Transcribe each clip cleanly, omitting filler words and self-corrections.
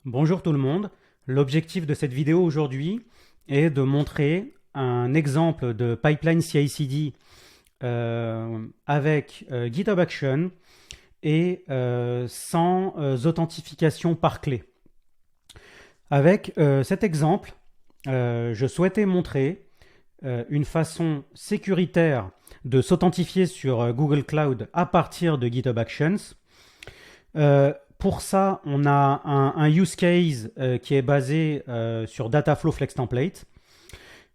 Bonjour tout le monde. L'objectif de cette vidéo aujourd'hui est de montrer un exemple de pipeline CI/CD avec GitHub Action et sans authentification par clé. Avec cet exemple, je souhaitais montrer une façon sécuritaire de s'authentifier sur Google Cloud à partir de GitHub Actions. Pour ça, on a un use case qui est basé sur Dataflow Flex Template.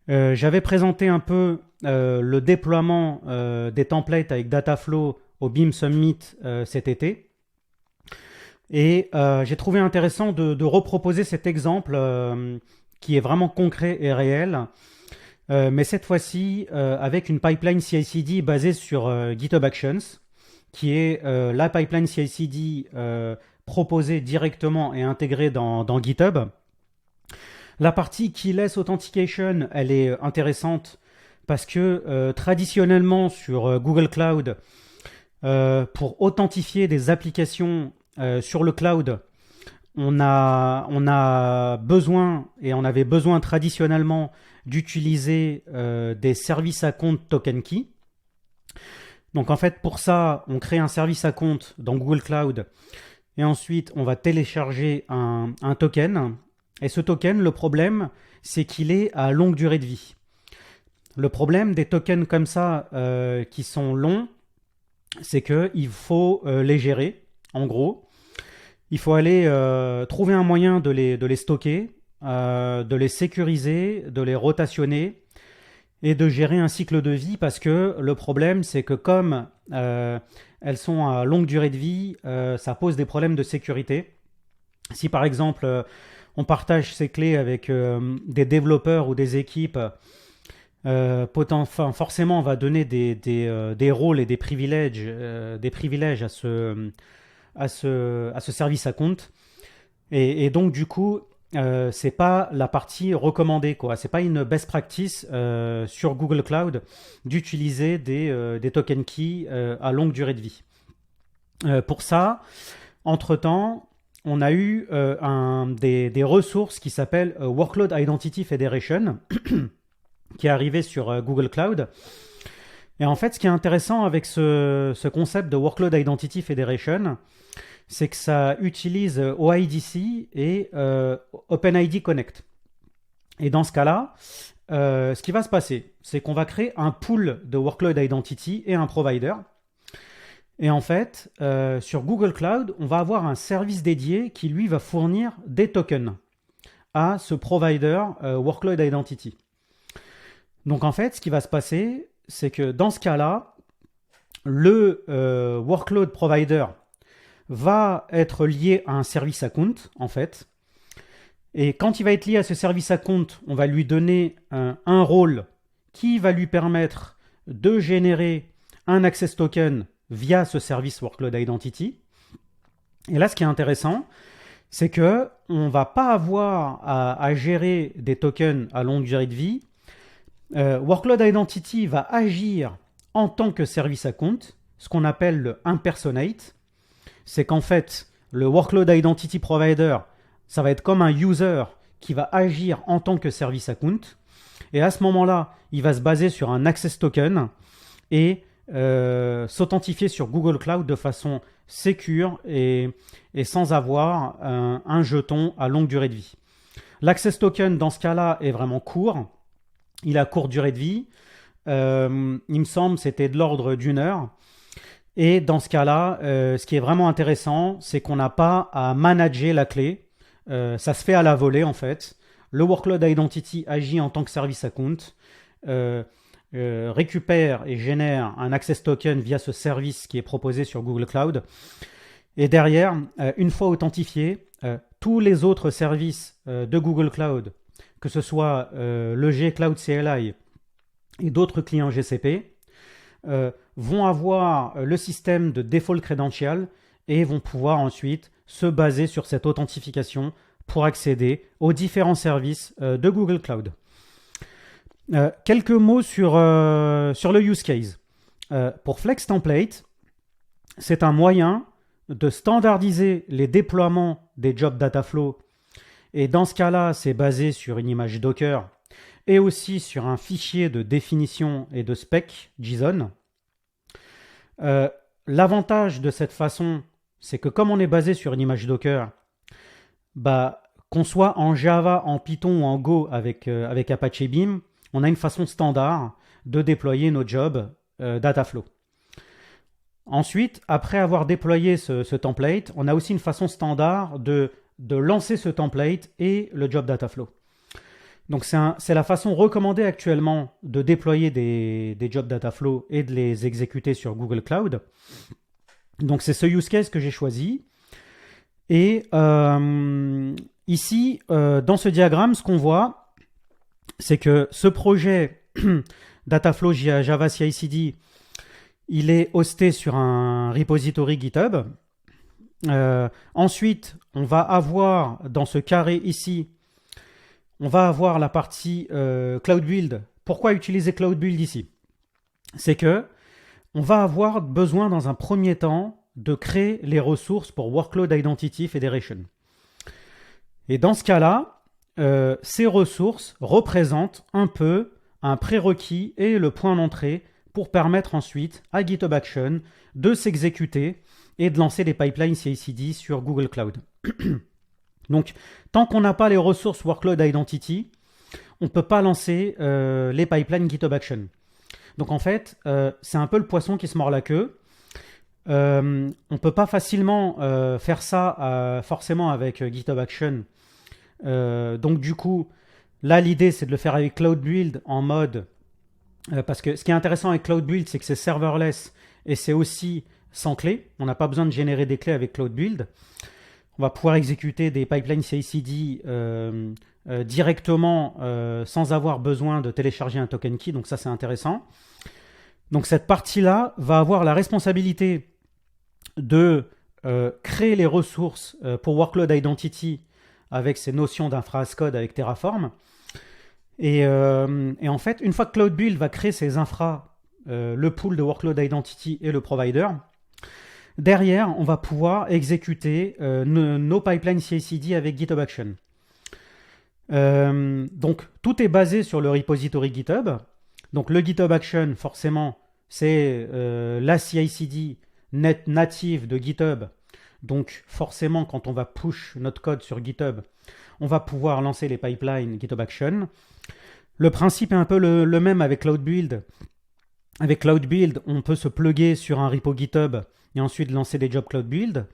J'avais présenté un peu le déploiement des templates avec Dataflow au BIM Summit cet été. Et j'ai trouvé intéressant de reproposer cet exemple qui est vraiment concret et réel, mais cette fois-ci avec une pipeline CI/CD basée sur GitHub Actions, qui est la pipeline CI/CD proposée directement et intégrée dans GitHub. La partie Keyless Authentication, elle est intéressante parce que traditionnellement sur Google Cloud, pour authentifier des applications sur le cloud, on a besoin, et on avait besoin traditionnellement d'utiliser des services à compte token key. Donc en fait, pour ça, on crée un service à compte dans Google Cloud et ensuite on va télécharger un token. Et ce token, le problème, c'est qu'il est à longue durée de vie. Le problème des tokens comme ça qui sont longs, c'est qu'il faut les gérer, en gros. Il faut aller trouver un moyen de les stocker, de les sécuriser, de les rotationner et de gérer un cycle de vie, parce que le problème, c'est que comme elles sont à longue durée de vie, ça pose des problèmes de sécurité. Si par exemple, on partage ces clés avec des développeurs ou des équipes, forcément, on va donner des rôles et des privilèges à ce service à compte. Et donc, du coup, c'est pas la partie recommandée, quoi. C'est pas une best practice sur Google Cloud d'utiliser des token keys à longue durée de vie. Pour ça, entre-temps, on a eu des ressources qui s'appellent Workload Identity Federation qui est arrivé sur Google Cloud. Et en fait, ce qui est intéressant avec ce concept de Workload Identity Federation, c'est que ça utilise OIDC et OpenID Connect. Et dans ce cas-là, ce qui va se passer, c'est qu'on va créer un pool de Workload Identity et un provider. Et en fait, sur Google Cloud, on va avoir un service dédié qui, lui, va fournir des tokens à ce provider Workload Identity. Donc en fait, ce qui va se passer, c'est que dans ce cas-là, le Workload Provider va être lié à un service à compte, en fait. Et quand il va être lié à ce service à compte, on va lui donner un rôle qui va lui permettre de générer un access token via ce service Workload Identity. Et là, ce qui est intéressant, c'est qu'on ne va pas avoir à gérer des tokens à longue durée de vie. Workload Identity va agir en tant que service à compte, ce qu'on appelle le impersonate. C'est qu'en fait, le Workload Identity Provider, ça va être comme un user qui va agir en tant que service à compte. Et à ce moment-là, il va se baser sur un access token et s'authentifier sur Google Cloud de façon sécure et sans avoir un jeton à longue durée de vie. L'access token, dans ce cas-là, est vraiment court. Il a courte durée de vie. Il me semble c'était de l'ordre d'1 heure. Et dans ce cas-là, ce qui est vraiment intéressant, c'est qu'on n'a pas à manager la clé. Ça se fait à la volée, en fait. Le Workload Identity agit en tant que service à compte, récupère et génère un access token via ce service qui est proposé sur Google Cloud. Et derrière, une fois authentifié, tous les autres services de Google Cloud, que ce soit le G Cloud CLI et d'autres clients GCP, vont avoir le système de default credential et vont pouvoir ensuite se baser sur cette authentification pour accéder aux différents services de Google Cloud. Quelques mots sur le use case. Pour Flex Template, c'est un moyen de standardiser les déploiements des jobs Dataflow Et dans ce cas-là, c'est basé sur une image Docker et aussi sur un fichier de définition et de spec JSON. L'avantage de cette façon, c'est que comme on est basé sur une image Docker, qu'on soit en Java, en Python ou en Go avec Apache Beam, on a une façon standard de déployer nos jobs Dataflow. Ensuite, après avoir déployé ce template, on a aussi une façon standard de lancer ce template et le job Dataflow. Donc c'est la façon recommandée actuellement de déployer des jobs Dataflow et de les exécuter sur Google Cloud. Donc c'est ce use case que j'ai choisi. Et ici, dans ce diagramme, ce qu'on voit, c'est que ce projet Dataflow Java CI/CD, il est hosté sur un repository GitHub. Ensuite, on va avoir dans ce carré ici, on va avoir la partie Cloud Build. Pourquoi utiliser Cloud Build ici? C'est que on va avoir besoin dans un premier temps de créer les ressources pour Workload Identity Federation. Et dans ce cas-là, ces ressources représentent un peu un prérequis et le point d'entrée pour permettre ensuite à GitHub Action de s'exécuter et de lancer des pipelines CI/CD sur Google Cloud. Donc, tant qu'on n'a pas les ressources Workload Identity, on ne peut pas lancer les pipelines GitHub Action. Donc, en fait, c'est un peu le poisson qui se mord la queue. On ne peut pas facilement faire ça forcément avec GitHub Action. Donc, du coup, là, l'idée, c'est de le faire avec Cloud Build en mode... parce que ce qui est intéressant avec Cloud Build, c'est que c'est serverless et c'est aussi sans clé. On n'a pas besoin de générer des clés avec Cloud Build. On va pouvoir exécuter des pipelines CI/CD directement sans avoir besoin de télécharger un token key. Donc ça, c'est intéressant. Donc cette partie-là va avoir la responsabilité de créer les ressources pour Workload Identity avec ces notions d'infra as code avec Terraform. Et en fait, une fois que Cloud Build va créer ses infras, le pool de Workload Identity et le provider, derrière, on va pouvoir exécuter nos pipelines CI/CD avec GitHub Action. Donc, tout est basé sur le repository GitHub. Donc, le GitHub Action, forcément, c'est la CI/CD native de GitHub. Donc, forcément, quand on va push notre code sur GitHub, on va pouvoir lancer les pipelines GitHub Action. Le principe est un peu le même avec Cloud Build. Avec Cloud Build, on peut se plugger sur un repo GitHub et ensuite lancer des jobs Cloud Build.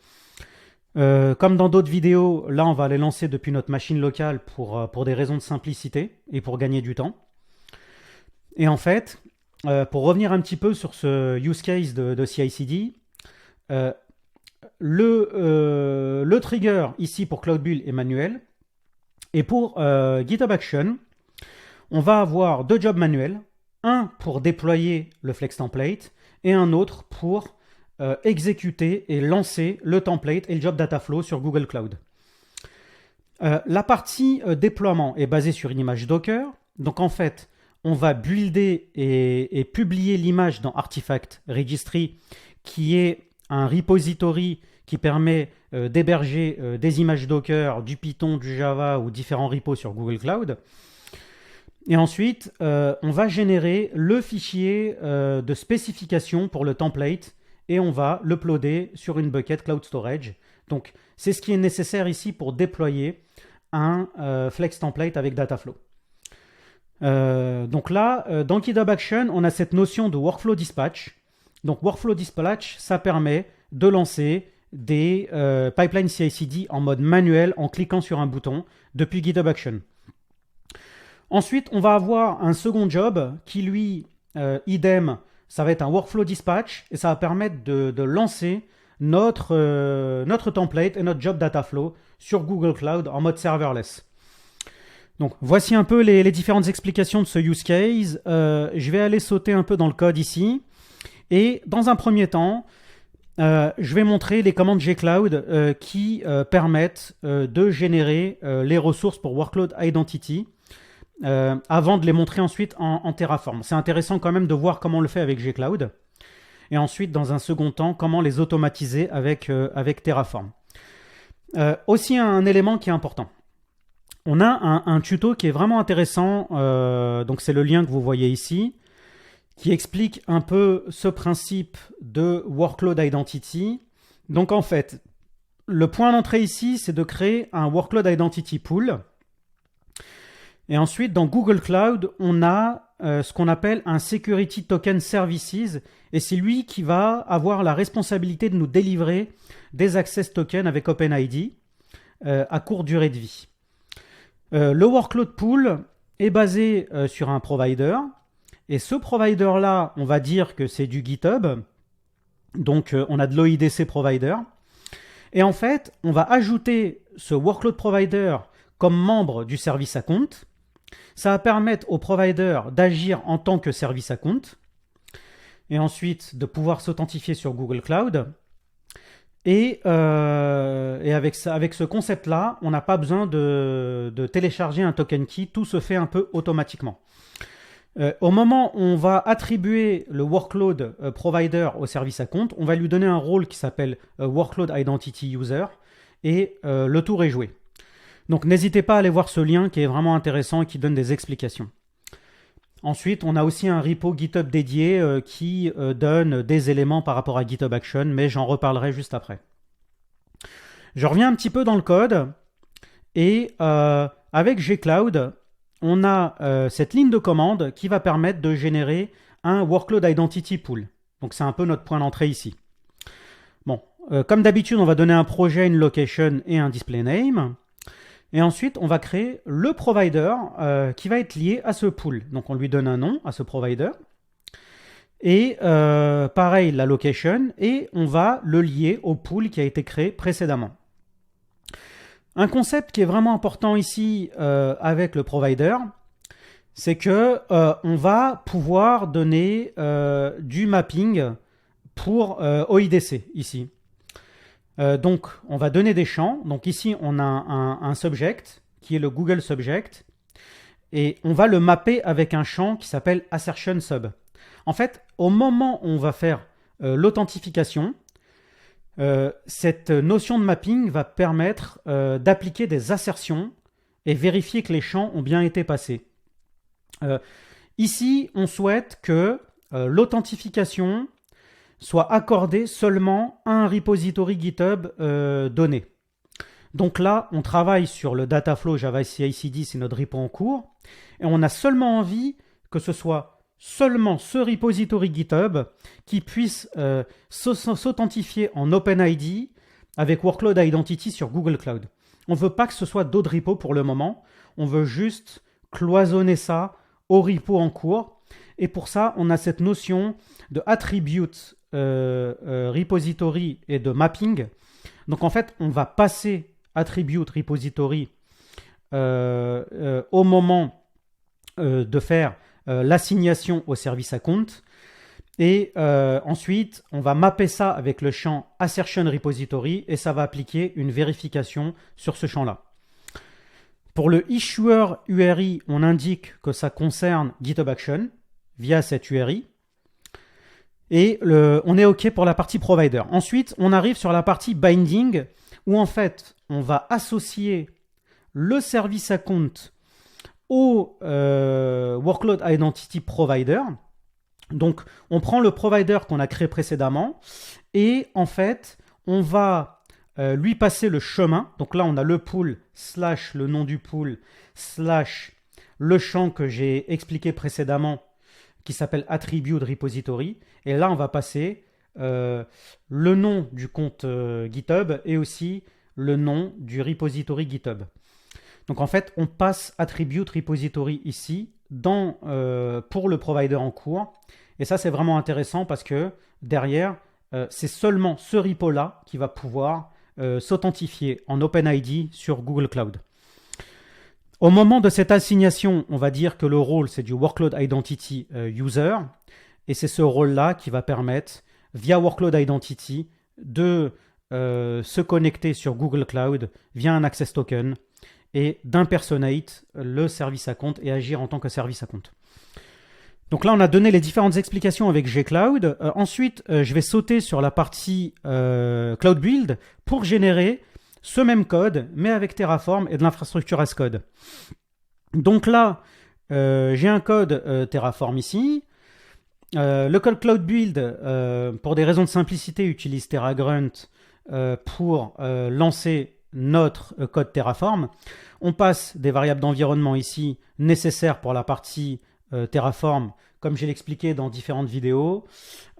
Comme dans d'autres vidéos, là, on va les lancer depuis notre machine locale pour des raisons de simplicité et pour gagner du temps. Et en fait, pour revenir un petit peu sur ce use case de CI/CD, le trigger ici pour Cloud Build est manuel. Et pour GitHub Action, on va avoir deux jobs manuels, un pour déployer le Flex Template et un autre pour exécuter et lancer le template et le job Dataflow sur Google Cloud. La partie déploiement est basée sur une image Docker. Donc en fait, on va builder et publier l'image dans Artifact Registry, qui est un repository qui permet d'héberger des images Docker, du Python, du Java ou différents repos sur Google Cloud. Et ensuite, on va générer le fichier de spécification pour le template et on va l'uploader sur une bucket Cloud Storage. Donc, c'est ce qui est nécessaire ici pour déployer un Flex Template avec Dataflow. Donc là, dans GitHub Action, on a cette notion de Workflow Dispatch. Donc, Workflow Dispatch, ça permet de lancer des pipelines CI/CD en mode manuel en cliquant sur un bouton depuis GitHub Action. Ensuite, on va avoir un second job qui, lui, idem, ça va être un Workflow Dispatch et ça va permettre de lancer notre template et notre job Dataflow sur Google Cloud en mode serverless. Donc, voici un peu les différentes explications de ce use case. Je vais aller sauter un peu dans le code ici. Et dans un premier temps, je vais montrer les commandes gcloud qui permettent de générer les ressources pour Workload Identity avant de les montrer ensuite en Terraform. C'est intéressant quand même de voir comment on le fait avec gcloud. Et ensuite, dans un second temps, comment les automatiser avec Terraform. Aussi un élément qui est important. On a un tuto qui est vraiment intéressant, donc c'est le lien que vous voyez ici, qui explique un peu ce principe de workload identity. Donc en fait, le point d'entrée ici, c'est de créer un workload identity pool. Et ensuite, dans Google Cloud, on a ce qu'on appelle un Security Token Services, et c'est lui qui va avoir la responsabilité de nous délivrer des access tokens avec OpenID à courte durée de vie. Le workload pool est basé sur un provider, et ce provider-là, on va dire que c'est du GitHub, donc on a de l'OIDC provider, et en fait, on va ajouter ce workload provider comme membre du service account. Ça va permettre au provider d'agir en tant que service account, et ensuite de pouvoir s'authentifier sur Google Cloud. Et avec ce concept-là, on n'a pas besoin de télécharger un token key, tout se fait un peu automatiquement. Au moment où on va attribuer le workload provider au service account, on va lui donner un rôle qui s'appelle workload identity user, et le tour est joué. Donc n'hésitez pas à aller voir ce lien qui est vraiment intéressant et qui donne des explications. Ensuite, on a aussi un repo GitHub dédié qui donne des éléments par rapport à GitHub Action, mais j'en reparlerai juste après. Je reviens un petit peu dans le code, et avec gcloud, on a cette ligne de commande qui va permettre de générer un workload identity pool. Donc c'est un peu notre point d'entrée ici. Bon, comme d'habitude, on va donner un projet, une location et un display name. Et ensuite, on va créer le provider qui va être lié à ce pool. Donc, on lui donne un nom à ce provider. Et pareil, la location. Et on va le lier au pool qui a été créé précédemment. Un concept qui est vraiment important ici avec le provider, c'est que on va pouvoir donner du mapping pour OIDC ici. Donc, on va donner des champs. Donc ici, on a un subject qui est le Google Subject, et on va le mapper avec un champ qui s'appelle assertion sub. En fait, au moment où on va faire l'authentification, cette notion de mapping va permettre d'appliquer des assertions et vérifier que les champs ont bien été passés. Ici, on souhaite que l'authentification soit accordé seulement à un repository GitHub donné. Donc là, on travaille sur le Dataflow Java CI/CD, c'est notre repo en cours, et on a seulement envie que ce soit seulement ce repository GitHub qui puisse s'authentifier en OpenID avec Workload Identity sur Google Cloud. On ne veut pas que ce soit d'autres repos pour le moment, on veut juste cloisonner ça au repo en cours, et pour ça, on a cette notion de attribute repository et de mapping. Donc en fait, on va passer attribute repository au moment de faire l'assignation au service account, et ensuite on va mapper ça avec le champ assertion repository, et ça va appliquer une vérification sur ce champ-là. Pour le issuer URI, on indique que ça concerne GitHub Action via cette URI. Et on est OK pour la partie provider. Ensuite, on arrive sur la partie binding, où en fait, on va associer le service account au workload identity provider. Donc, on prend le provider qu'on a créé précédemment, et en fait, on va lui passer le chemin. Donc là, on a le pool / le nom du pool / le champ que j'ai expliqué précédemment, qui s'appelle attribute repository, et là on va passer le nom du compte GitHub et aussi le nom du repository GitHub. Donc en fait on passe attribute repository ici pour le provider en cours, et ça c'est vraiment intéressant parce que derrière c'est seulement ce repo là qui va pouvoir s'authentifier en OpenID sur Google Cloud. Au moment de cette assignation, on va dire que le rôle, c'est du Workload Identity User, et c'est ce rôle-là qui va permettre, via Workload Identity, de se connecter sur Google Cloud via un access token et d'impersonate le service account et agir en tant que service account. Donc là, on a donné les différentes explications avec gcloud. Ensuite, je vais sauter sur la partie Cloud Build pour générer ce même code, mais avec Terraform et de l'infrastructure as code. Donc là, j'ai un code Terraform ici. Le code Cloud Build, pour des raisons de simplicité, utilise TerraGrunt pour lancer notre code Terraform. On passe des variables d'environnement ici nécessaires pour la partie Terraform, comme je l'ai expliqué dans différentes vidéos.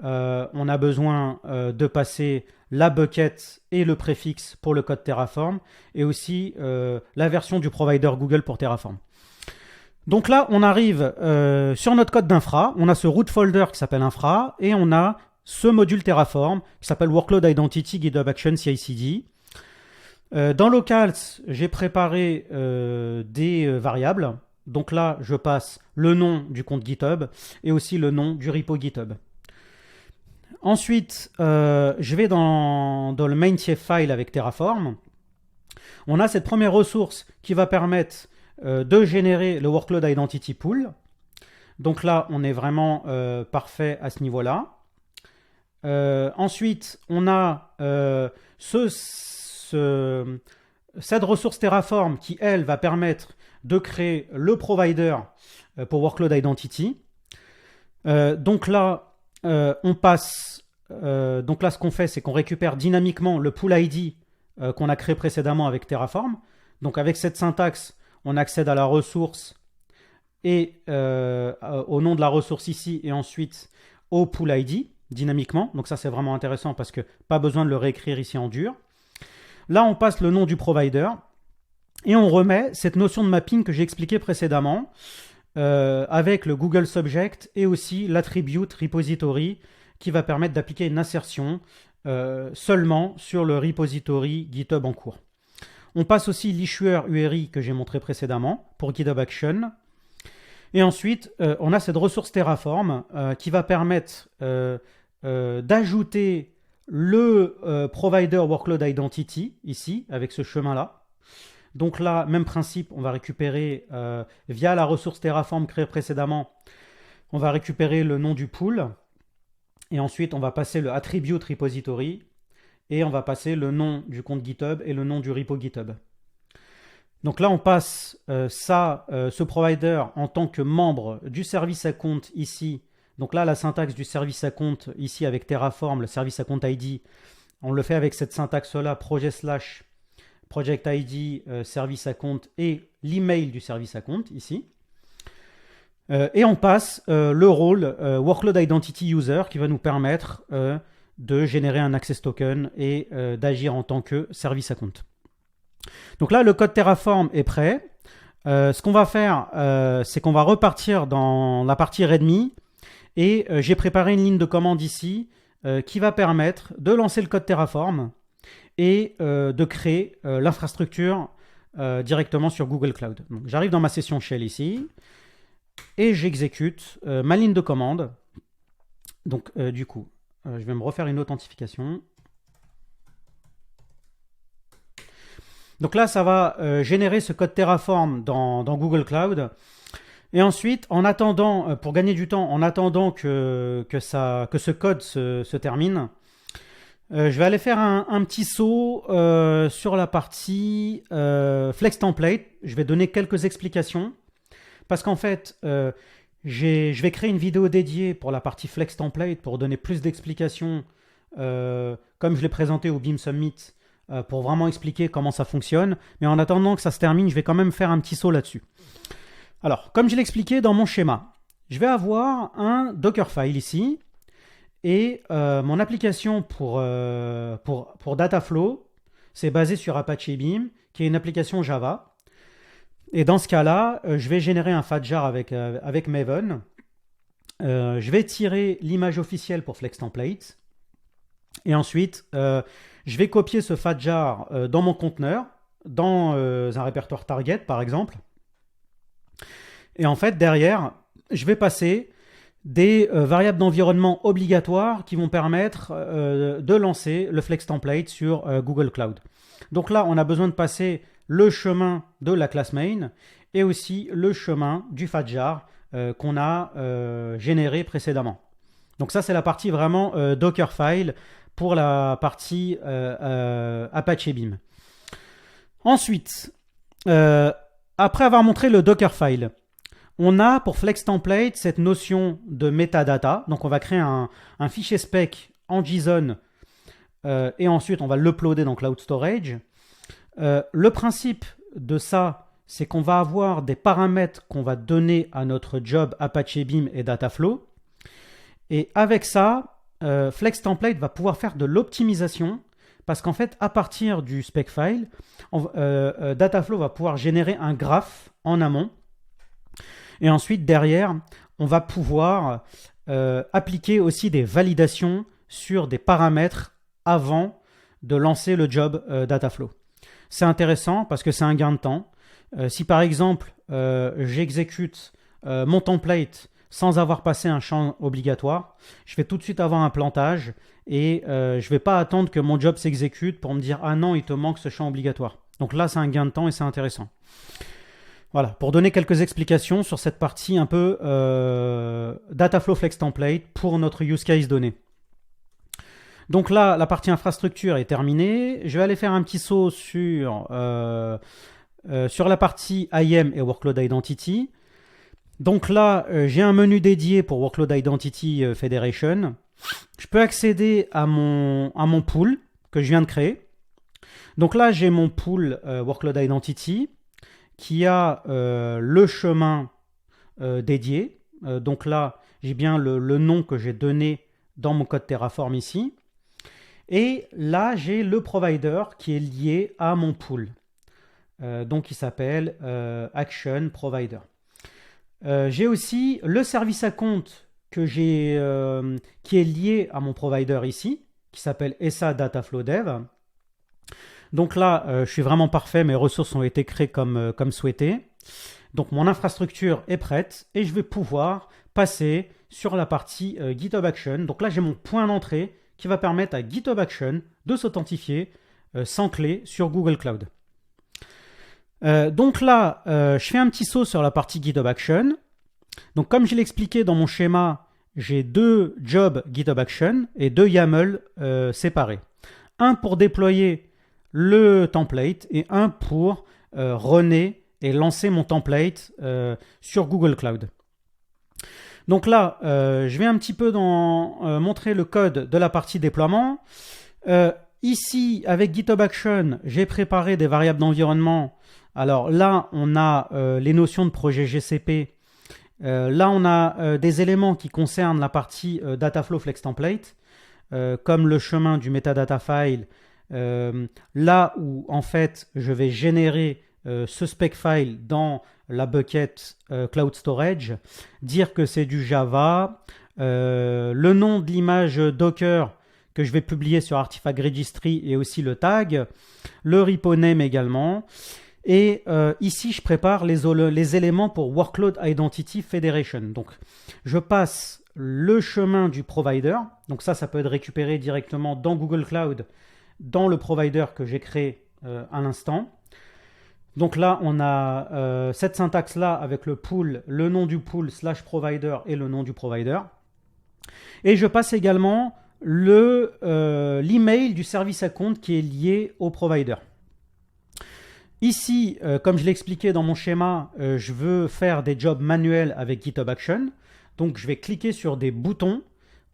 On a besoin de passer la bucket et le préfixe pour le code Terraform, et aussi la version du provider Google pour Terraform. Donc là, on arrive sur notre code d'infra, on a ce root folder qui s'appelle infra, et on a ce module Terraform qui s'appelle Workload Identity GitHub Action CI/CD. Dans Locals, j'ai préparé des variables. Donc là, je passe le nom du compte GitHub et aussi le nom du repo GitHub. Ensuite, je vais dans le main TF file avec Terraform. On a cette première ressource qui va permettre de générer le Workload Identity Pool. Donc là, on est vraiment parfait à ce niveau-là. Ensuite, on a cette ressource Terraform qui, elle, va permettre de créer le provider pour Workload Identity. Donc là, on passe. Donc là, ce qu'on fait, c'est qu'on récupère dynamiquement le pool ID qu'on a créé précédemment avec Terraform. Donc avec cette syntaxe, on accède à la ressource et au nom de la ressource ici, et ensuite au pool ID dynamiquement. Donc ça, c'est vraiment intéressant parce que pas besoin de le réécrire ici en dur. Là, on passe le nom du provider et on remet cette notion de mapping que j'ai expliqué précédemment avec le Google Subject et aussi l'attribute repository qui va permettre d'appliquer une insertion seulement sur le repository GitHub en cours. On passe aussi l'issuer URI que j'ai montré précédemment pour GitHub Action. Et ensuite, on a cette ressource Terraform qui va permettre d'ajouter le provider Workload Identity ici, avec ce chemin-là. Donc là, même principe, on va récupérer via la ressource Terraform créée précédemment, on va récupérer le nom du pool. Et ensuite, on va passer le attribute repository et on va passer le nom du compte GitHub et le nom du repo GitHub. Donc là, on passe ce provider en tant que membre du service à compte ici. Donc là, la syntaxe du service à compte ici avec Terraform, le service à compte ID, on le fait avec cette syntaxe-là, project ID, service à compte et l'email du service à compte ici. Et on passe le rôle Workload Identity User qui va nous permettre de générer un access token et d'agir en tant que service à compte. Donc là, le code Terraform est prêt. Ce qu'on va faire, c'est qu'on va repartir dans la partie README et j'ai préparé une ligne de commande ici qui va permettre de lancer le code Terraform et de créer l'infrastructure directement sur Google Cloud. Donc, j'arrive dans ma session Shell ici et j'exécute ma ligne de commande. Donc du coup, je vais me refaire une authentification. Donc là, ça va générer ce code Terraform dans Google Cloud. Et ensuite, en attendant, pour gagner du temps, en attendant que ce code se termine, je vais aller faire un petit saut sur la partie Flex Template. Je vais donner quelques explications. Parce qu'en fait, je vais créer une vidéo dédiée pour la partie Flex Template pour donner plus d'explications, comme je l'ai présenté au BIM Summit, pour vraiment expliquer comment ça fonctionne. Mais en attendant que ça se termine, je vais quand même faire un petit saut là-dessus. Alors, comme je l'ai expliqué dans mon schéma, je vais avoir un Dockerfile ici et mon application pour Dataflow, c'est basé sur Apache Beam, qui est une application Java. Et dans ce cas-là, je vais générer un FATJAR avec Maven. Je vais tirer l'image officielle pour Flex Template. Et ensuite, je vais copier ce FATJAR dans mon conteneur, dans un répertoire target par exemple. Et en fait, derrière, je vais passer des variables d'environnement obligatoires qui vont permettre de lancer le Flex Template sur Google Cloud. Donc là, on a besoin de passer le chemin de la classe main et aussi le chemin du FATJAR qu'on a généré précédemment. Donc ça, c'est la partie vraiment Dockerfile pour la partie Apache Beam. Ensuite, après avoir montré le Dockerfile, on a pour Flex Template cette notion de metadata. Donc on va créer un fichier spec en JSON et ensuite on va l'uploader dans Cloud Storage. Le principe de ça, c'est qu'on va avoir des paramètres qu'on va donner à notre job Apache Beam et Dataflow. Et avec ça, Flex Template va pouvoir faire de l'optimisation parce qu'en fait, à partir du spec file, Dataflow va pouvoir générer un graphe en amont. Et ensuite, derrière, on va pouvoir appliquer aussi des validations sur des paramètres avant de lancer le job Dataflow. C'est intéressant parce que c'est un gain de temps. Si par exemple, j'exécute mon template sans avoir passé un champ obligatoire, je vais tout de suite avoir un plantage et je ne vais pas attendre que mon job s'exécute pour me dire « Ah non, il te manque ce champ obligatoire ». Donc là, c'est un gain de temps et c'est intéressant. Voilà, pour donner quelques explications sur cette partie un peu Dataflow Flex Template pour notre use case donné. Donc là, la partie infrastructure est terminée. Je vais aller faire un petit saut sur la partie IAM et Workload Identity. Donc là, j'ai un menu dédié pour Workload Identity Federation. Je peux accéder à mon pool que je viens de créer. Donc là, j'ai mon pool Workload Identity qui a le chemin dédié. Donc là, j'ai bien le nom que j'ai donné dans mon code Terraform ici. Et là, j'ai le provider qui est lié à mon pool. Donc, il s'appelle Action Provider. J'ai aussi le service account qui est lié à mon provider ici, qui s'appelle ESA Dataflow Dev. Donc là, je suis vraiment parfait, mes ressources ont été créées comme souhaité. Donc mon infrastructure est prête et je vais pouvoir passer sur la partie GitHub Action. Donc là, j'ai mon point d'entrée qui va permettre à GitHub Action de s'authentifier sans clé sur Google Cloud. Donc là, je fais un petit saut sur la partie GitHub Action. Donc comme je l'ai expliqué dans mon schéma, j'ai 2 jobs GitHub Action et 2 YAML séparés. Un pour déployer le template et un pour runner et lancer mon template sur Google Cloud. Donc là, je vais un petit peu montrer le code de la partie déploiement. Ici, avec GitHub Action, j'ai préparé des variables d'environnement. Alors là, on a les notions de projet GCP. Là, on a des éléments qui concernent la partie Dataflow Flex Template, comme le chemin du metadata file. Là où, en fait, je vais générer ce spec file dans la bucket Cloud Storage, dire que c'est du Java, le nom de l'image Docker que je vais publier sur Artifact Registry et aussi le tag, le repo name également. Et ici, je prépare les éléments pour Workload Identity Federation. Donc, je passe le chemin du provider. Donc ça peut être récupéré directement dans Google Cloud, dans le provider que j'ai créé à l'instant. Donc là, on a cette syntaxe-là avec le pool, le nom du pool /provider et le nom du provider. Et je passe également l'email du service account qui est lié au provider. Ici, comme je l'ai expliqué dans mon schéma, je veux faire des jobs manuels avec GitHub Action. Donc, je vais cliquer sur des boutons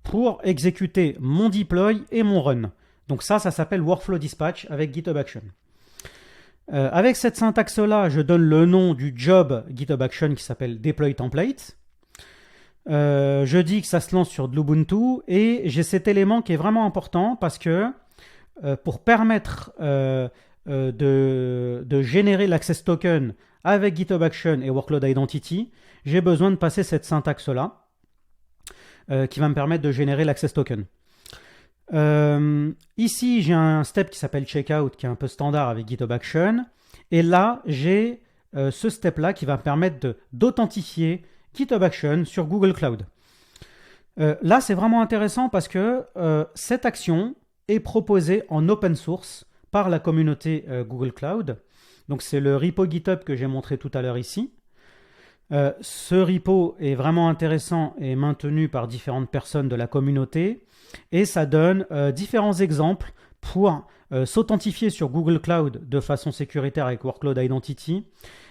pour exécuter mon deploy et mon run. Donc ça s'appelle Workflow Dispatch avec GitHub Action. Avec cette syntaxe-là, je donne le nom du job GitHub Action qui s'appelle Deploy Template. Je dis que ça se lance sur de l'Ubuntu et j'ai cet élément qui est vraiment important parce que pour permettre de générer l'access token avec GitHub Action et Workload Identity, j'ai besoin de passer cette syntaxe-là qui va me permettre de générer l'access token. Ici, j'ai un step qui s'appelle checkout qui est un peu standard avec GitHub Action. Et là, j'ai ce step-là qui va me permettre d'authentifier GitHub Action sur Google Cloud. Là, c'est vraiment intéressant parce que cette action est proposée en open source par la communauté Google Cloud. Donc, c'est le repo GitHub que j'ai montré tout à l'heure ici. Ce repo est vraiment intéressant et maintenu par différentes personnes de la communauté et ça donne différents exemples pour s'authentifier sur Google Cloud de façon sécuritaire avec Workload Identity.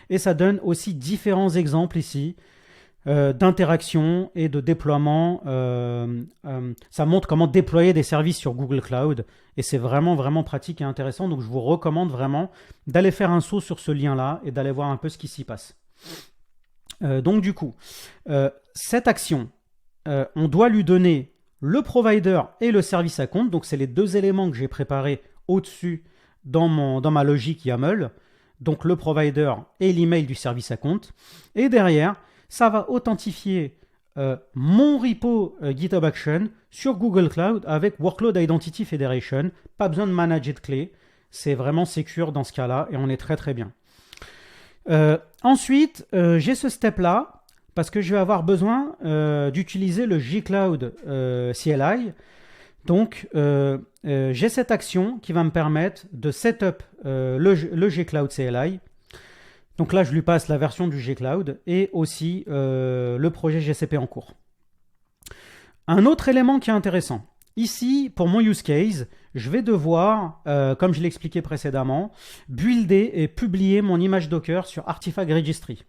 Et ça donne aussi différents exemples ici d'interaction et de déploiement. Ça montre comment déployer des services sur Google Cloud. Et c'est vraiment, vraiment pratique et intéressant. Donc, je vous recommande vraiment d'aller faire un saut sur ce lien-là et d'aller voir un peu ce qui s'y passe. Donc, du coup, cette action, on doit lui donner le provider et le service account. Donc, c'est les deux éléments que j'ai préparés au-dessus dans ma logique YAML. Donc, le provider et l'email du service account. Et derrière, ça va authentifier mon repo GitHub Action sur Google Cloud avec Workload Identity Federation. Pas besoin de manager de clés. C'est vraiment secure dans ce cas-là et on est très très bien. Ensuite, j'ai ce step-là parce que je vais avoir besoin d'utiliser le gCloud CLI. Donc, j'ai cette action qui va me permettre de setup le gCloud CLI. Donc là, je lui passe la version du gCloud et aussi le projet GCP en cours. Un autre élément qui est intéressant. Ici, pour mon use case, je vais devoir, comme je l'ai expliqué précédemment, builder et publier mon image Docker sur Artifact Registry.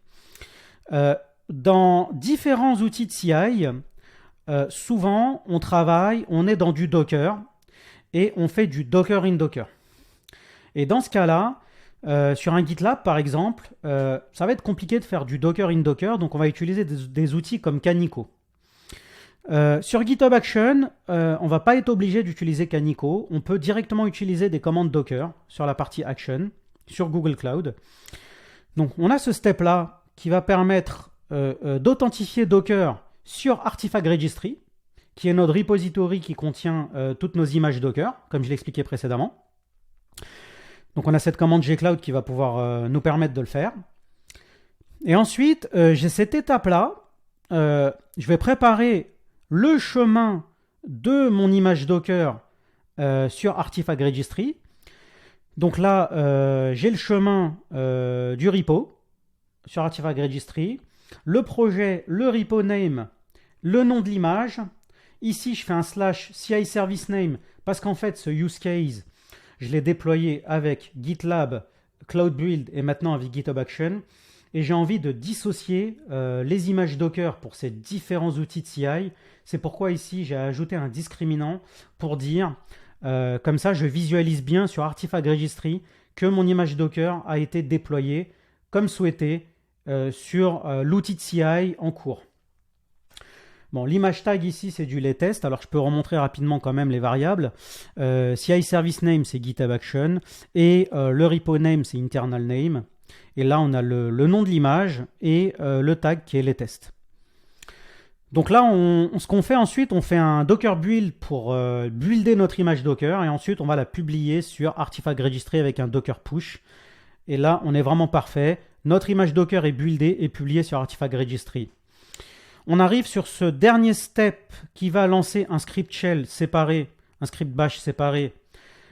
Dans différents outils de CI, souvent, on est dans du Docker et on fait du Docker in Docker. Et dans ce cas-là, sur un GitLab, par exemple, ça va être compliqué de faire du Docker in Docker, donc on va utiliser des outils comme Canico. Sur GitHub Action, on ne va pas être obligé d'utiliser Canico. On peut directement utiliser des commandes Docker sur la partie Action, sur Google Cloud. Donc, on a ce step-là qui va permettre d'authentifier Docker sur Artifact Registry, qui est notre repository qui contient toutes nos images Docker, comme je l'ai expliqué précédemment. Donc, on a cette commande gcloud qui va pouvoir nous permettre de le faire. Et ensuite, j'ai cette étape-là. Je vais préparer le chemin de mon image Docker sur Artifact Registry. Donc là, j'ai le chemin du repo sur Artifact Registry, le projet, le repo name, le nom de l'image. Ici, je fais un / CI service name parce qu'en fait, ce use case, je l'ai déployé avec GitLab, Cloud Build et maintenant avec GitHub Action. Et j'ai envie de dissocier les images Docker pour ces différents outils de CI. C'est pourquoi ici, j'ai ajouté un discriminant pour dire, comme ça, je visualise bien sur Artifact Registry que mon image Docker a été déployée comme souhaité sur l'outil de CI en cours. Bon, l'image tag ici, c'est du latest. Alors, je peux remontrer rapidement quand même les variables. CI service name, c'est GitHub Action. Et le repo name, c'est internal name. Et là, on a le nom de l'image et le tag qui est les tests. Donc là, ce qu'on fait ensuite, on fait un Docker build pour builder notre image Docker. Et ensuite, on va la publier sur Artifact Registry avec un Docker push. Et là, on est vraiment parfait. Notre image Docker est buildée et publiée sur Artifact Registry. On arrive sur ce dernier step qui va lancer un script shell séparé, un script bash séparé.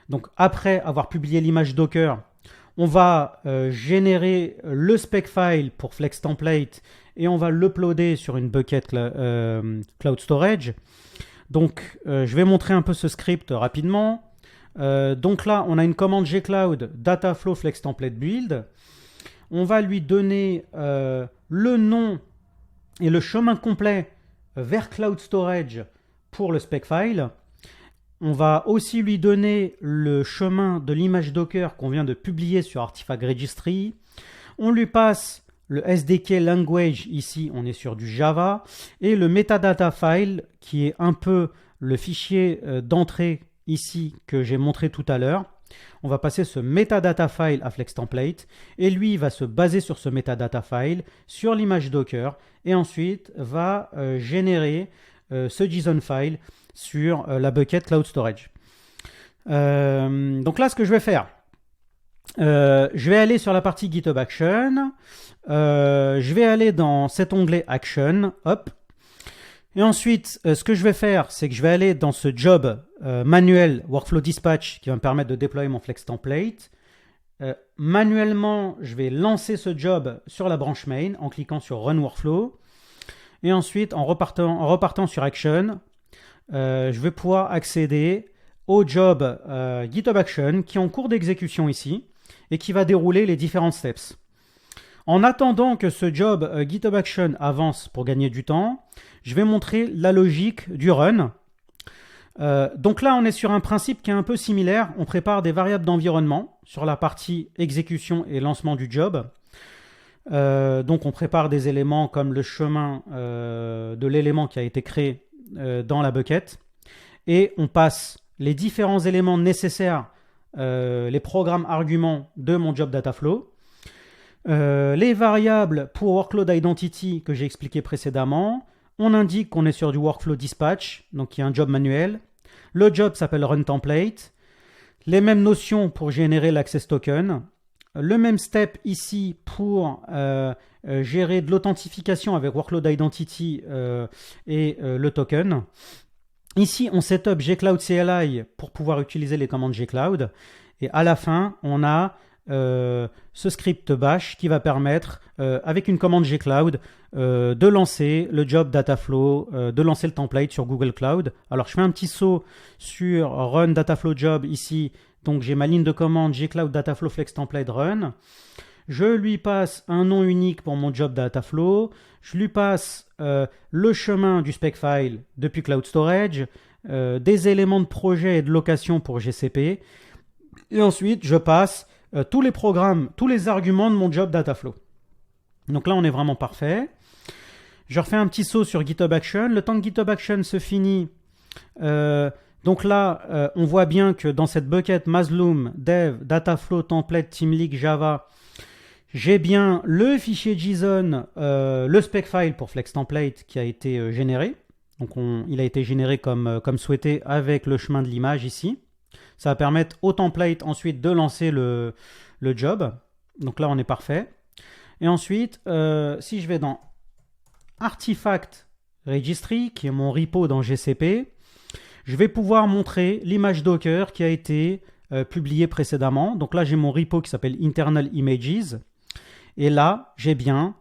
Donc après avoir publié l'image Docker, on va générer le spec file pour Flex Template et on va l'uploader sur une bucket Cloud Storage. Donc je vais montrer un peu ce script rapidement. Donc là, on a une commande gcloud dataflow Flex Template build. On va lui donner le nom et le chemin complet vers Cloud Storage pour le spec file. On va aussi lui donner le chemin de l'image Docker qu'on vient de publier sur Artifact Registry. On lui passe le SDK language, ici on est sur du Java, et le metadata file qui est un peu le fichier d'entrée ici que j'ai montré tout à l'heure. On va passer ce metadata file à Flex Template et lui il va se baser sur ce metadata file, sur l'image Docker et ensuite va générer ce JSON file sur la bucket Cloud Storage. Donc là, ce que je vais faire, je vais aller sur la partie GitHub Action, je vais aller dans cet onglet Action, hop, et ensuite, ce que je vais faire, c'est que je vais aller dans ce job manuel Workflow Dispatch qui va me permettre de déployer mon Flex Template. Manuellement, je vais lancer ce job sur la branche main en cliquant sur Run Workflow. Et ensuite, en repartant sur Action, je vais pouvoir accéder au job GitHub Action qui est en cours d'exécution ici et qui va dérouler les différents steps. En attendant que ce job GitHub Action avance pour gagner du temps, je vais montrer la logique du run. Donc là, on est sur un principe qui est un peu similaire. On prépare des variables d'environnement sur la partie exécution et lancement du job. Donc on prépare des éléments comme le chemin de l'élément qui a été créé dans la bucket. Et on passe les différents éléments nécessaires, les programmes arguments de mon job Dataflow. Les variables pour workload identity que j'ai expliqué précédemment. On indique qu'on est sur du workflow dispatch, donc il y a un job manuel. Le job s'appelle run template. Les mêmes notions pour générer l'access token. Le même step ici pour gérer de l'authentification avec workload identity et le token. Ici, on setup gcloud CLI pour pouvoir utiliser les commandes gcloud. Et à la fin, on a ce script bash qui va permettre, avec une commande gcloud, de lancer le job Dataflow, de lancer le template sur Google Cloud. Alors, je fais un petit saut sur Run Dataflow Job ici. Donc, j'ai ma ligne de commande gcloud Dataflow Flex Template Run. Je lui passe un nom unique pour mon job Dataflow. Je lui passe le chemin du spec file depuis Cloud Storage, des éléments de projet et de location pour GCP. Et ensuite, je passe tous les programmes, tous les arguments de mon job Dataflow. Donc là, on est vraiment parfait. Je refais un petit saut sur GitHub Action. Le temps que GitHub Action se finit, donc là, on voit bien que dans cette bucket Masloom, Dev, Dataflow, Template, TeamLeak, Java, j'ai bien le fichier JSON, le spec file pour Flex Template qui a été généré. Donc il a été généré comme souhaité avec le chemin de l'image ici. Ça va permettre au template ensuite de lancer le job. Donc là, on est parfait. Et ensuite, si je vais dans Artifact Registry, qui est mon repo dans GCP, je vais pouvoir montrer l'image Docker qui a été publiée précédemment. Donc là, j'ai mon repo qui s'appelle Internal Images. Et là, j'ai bien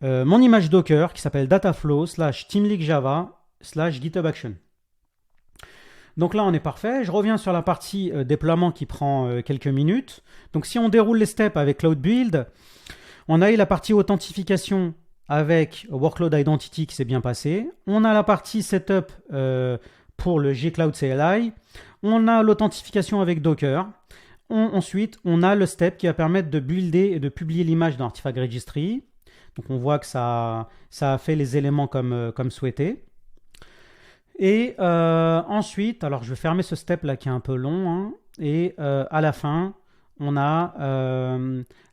mon image Docker qui s'appelle Dataflow /TeamLeak Java /GitHub Action. Donc là, on est parfait. Je reviens sur la partie déploiement qui prend quelques minutes. Donc si on déroule les steps avec Cloud Build, on a eu la partie authentification avec Workload Identity qui s'est bien passé. On a la partie setup pour le gcloud CLI. On a l'authentification avec Docker. Ensuite, on a le step qui va permettre de builder et de publier l'image dans Artifact Registry. Donc on voit que ça a fait les éléments comme souhaité. Et ensuite, alors je vais fermer ce step là qui est un peu long, hein, et à la fin, on a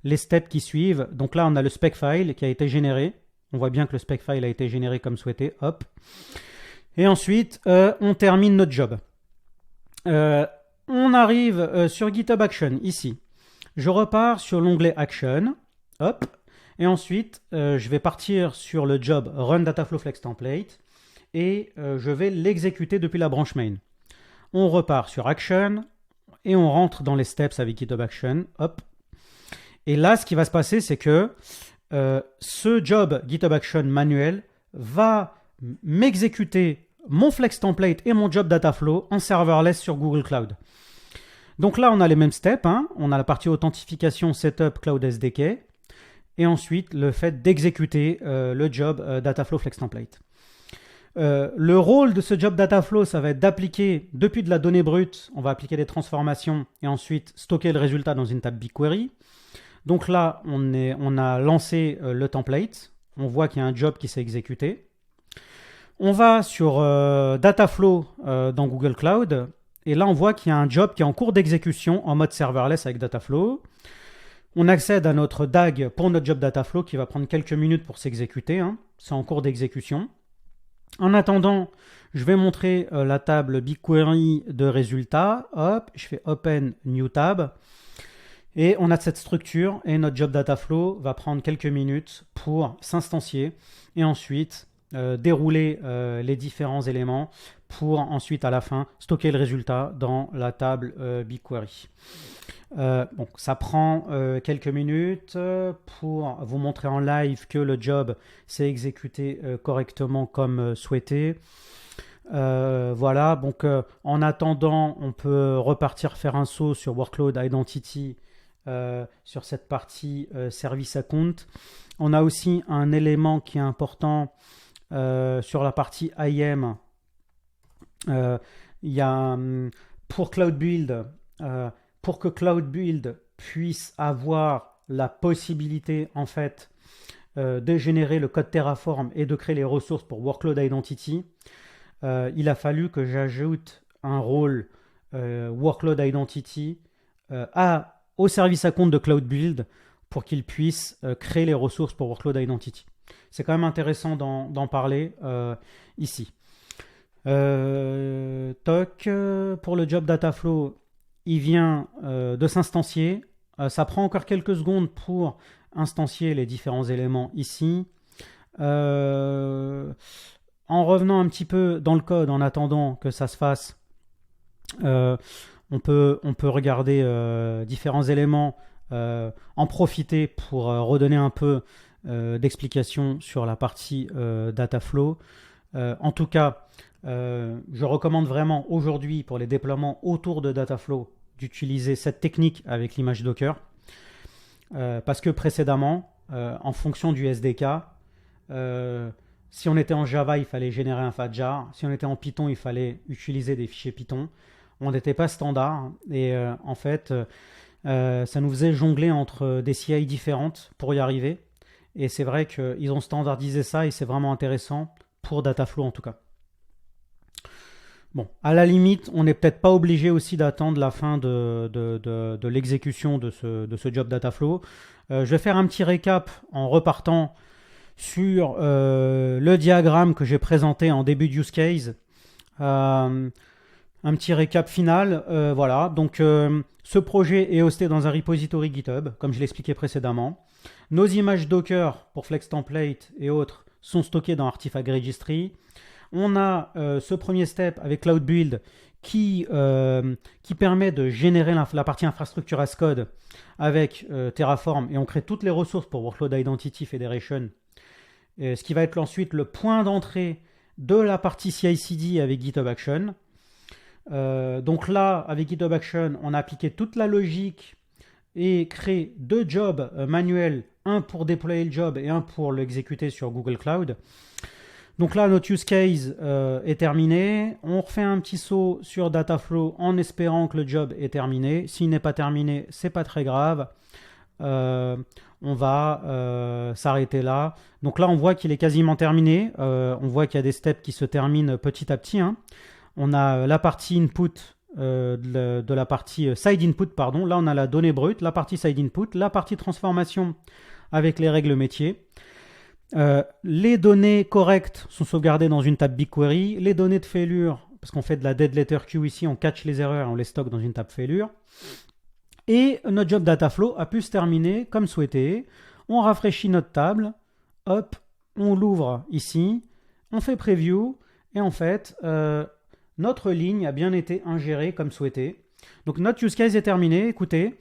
les steps qui suivent. Donc là, on a le spec file qui a été généré. On voit bien que le spec file a été généré comme souhaité. Hop. Et ensuite, on termine notre job. On arrive sur GitHub Action ici. Je repars sur l'onglet Action. Hop. Et ensuite, je vais partir sur le job Run Dataflow Flex Template. Et je vais l'exécuter depuis la branche main. On repart sur Action et on rentre dans les steps avec GitHub Action. Hop. Et là, ce qui va se passer, c'est que ce job GitHub Action manuel va m'exécuter mon Flex Template et mon job Dataflow en serverless sur Google Cloud. Donc là, on a les mêmes steps. Hein. On a la partie authentification, setup, Cloud SDK. Et ensuite, le fait d'exécuter le job Dataflow Flex Template. Le rôle de ce job Dataflow, ça va être d'appliquer, depuis de la donnée brute, on va appliquer des transformations et ensuite stocker le résultat dans une table BigQuery. Donc là, on a lancé le template. On voit qu'il y a un job qui s'est exécuté. On va sur Dataflow dans Google Cloud. Et là, on voit qu'il y a un job qui est en cours d'exécution en mode serverless avec Dataflow. On accède à notre DAG pour notre job Dataflow qui va prendre quelques minutes pour s'exécuter. Hein. C'est en cours d'exécution. En attendant, je vais montrer la table BigQuery de résultats. Hop, je fais Open New Tab. Et on a cette structure et notre job Dataflow va prendre quelques minutes pour s'instancier et ensuite dérouler les différents éléments pour ensuite à la fin stocker le résultat dans la table BigQuery. Bon, ça prend quelques minutes pour vous montrer en live que le job s'est exécuté correctement comme souhaité. Voilà, donc en attendant, on peut repartir faire un saut sur Workload Identity sur cette partie Service Account. On a aussi un élément qui est important sur la partie IAM. Il y a pour Cloud Build, pour que Cloud Build puisse avoir la possibilité en fait de générer le code Terraform et de créer les ressources pour Workload Identity, il a fallu que j'ajoute un rôle Workload Identity au service à compte de Cloud Build pour qu'il puisse créer les ressources pour Workload Identity. C'est quand même intéressant d'en parler ici. Pour le job Dataflow, il vient de s'instancier. Ça prend encore quelques secondes pour instancier les différents éléments ici. En revenant un petit peu dans le code, en attendant que ça se fasse, on peut regarder différents éléments, en profiter pour redonner un peu d'explication sur la partie Dataflow. En tout cas, je recommande vraiment aujourd'hui pour les déploiements autour de Dataflow d'utiliser cette technique avec l'image Docker, parce que précédemment, en fonction du SDK, si on était en Java, il fallait générer un FATJAR. Si on était en Python, il fallait utiliser des fichiers Python. On n'était pas standard et en fait, ça nous faisait jongler entre des CI différentes pour y arriver. Et c'est vrai qu'ils ont standardisé ça et c'est vraiment intéressant pour Dataflow en tout cas. Bon, à la limite, on n'est peut-être pas obligé aussi d'attendre la fin de l'exécution de ce job Dataflow. Je vais faire un petit récap en repartant sur le diagramme que j'ai présenté en début de use case. Un petit récap final. Voilà, donc ce projet est hosté dans un repository GitHub, comme je l'expliquais précédemment. Nos images Docker pour Flex Template et autres sont stockées dans Artifact Registry. On a ce premier step avec Cloud Build qui permet de générer la partie infrastructure as code avec Terraform et on crée toutes les ressources pour Workload Identity Federation. Ce qui va être ensuite le point d'entrée de la partie CI/CD avec GitHub Action. Donc là, avec GitHub Action, on a appliqué toute la logique et créé deux jobs manuels, un pour déployer le job et un pour l'exécuter sur Google Cloud. Donc là, notre use case est terminé. On refait un petit saut sur Dataflow en espérant que le job est terminé. S'il n'est pas terminé, c'est pas très grave. On va s'arrêter là. Donc là, on voit qu'il est quasiment terminé. On voit qu'il y a des steps qui se terminent petit à petit. Hein. On a la partie input de la partie side input, pardon. Là, on a la donnée brute, la partie side input, la partie transformation avec les règles métiers. Les données correctes sont sauvegardées dans une table BigQuery. Les données de failure, parce qu'on fait de la dead letter queue ici, on catch les erreurs et on les stocke dans une table failure. Et notre job Dataflow a pu se terminer comme souhaité. On rafraîchit notre table, hop, on l'ouvre ici, on fait preview et en fait, notre ligne a bien été ingérée comme souhaité. Donc notre use case est terminé. Écoutez,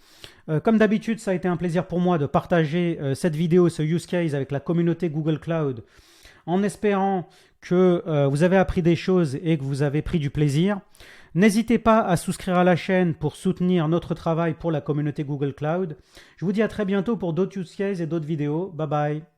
comme d'habitude, ça a été un plaisir pour moi de partager cette vidéo, ce use case avec la communauté Google Cloud, en espérant que vous avez appris des choses et que vous avez pris du plaisir. N'hésitez pas à souscrire à la chaîne pour soutenir notre travail pour la communauté Google Cloud. Je vous dis à très bientôt pour d'autres use cases et d'autres vidéos. Bye bye.